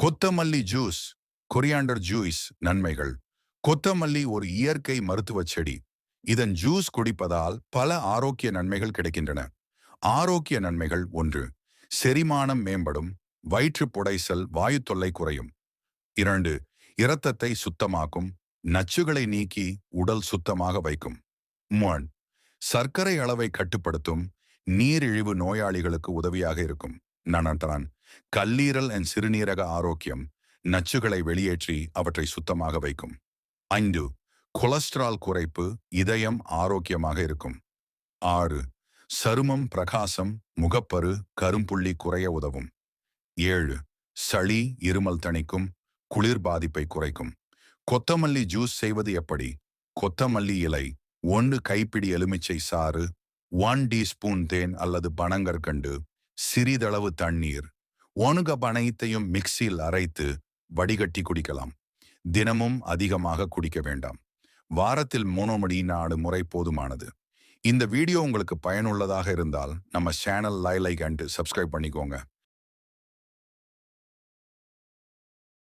கொத்தமல்லி juice, coriander juice நன்மைகள். கொத்தமல்லி ஒரு இயற்கை மருத்துவ செடி. இதன் ஜூஸ் குடிப்பதால் பல ஆரோக்கிய நன்மைகள் கிடைக்கின்றன. ஆரோக்கிய நன்மைகள்: 1. செரிமானம் மேம்படும், வயிற்று புடைசல், வாயு தொல்லை குறையும். 2. இரத்தத்தை சுத்தமாக்கும், நச்சுகளை நீக்கி உடல் சுத்தமாக வைக்கும். 3. சர்க்கரை அளவை கட்டுப்படுத்தும், நீரிழிவு நோயாளிகளுக்கு உதவியாக இருக்கும். 4. கல்லீரல் சிறுநீரக ஆரோக்கியம், நச்சுகளை வெளியேற்றி அவற்றை சுத்தமாக வைக்கும். 5. கொலஸ்ட்ரால் குறைப்பு, இதயம் ஆரோக்கியமாக இருக்கும். 6. சருமம் பிரகாசம், முகப்பரு, கரும்புள்ளி குறைய உதவும். 7. சளி இருமல் தணிக்கும், குளிர் பாதிப்பை குறைக்கும். கொத்தமல்லி ஜூஸ் செய்வது எப்படி? கொத்தமல்லி இலை 1 கைப்பிடி, எலுமிச்சை சாறு 1 டீஸ்பூன் தேன் அல்லது பனங்கற்கண்டு, சிறிதளவு தண்ணீர். 1 கப் அனைத்தையும் மிக்சியில் அரைத்து வடிகட்டி குடிக்கலாம். தினமும் அதிகமாக குடிக்க வேண்டாம். வாரத்தில் 3 முறை போதுமானது. இந்த வீடியோ உங்களுக்கு பயனுள்ளதாக இருந்தால் நம்ம சேனல் லைக் அண்ட் சப்ஸ்கிரைப் பண்ணிக்கோங்க.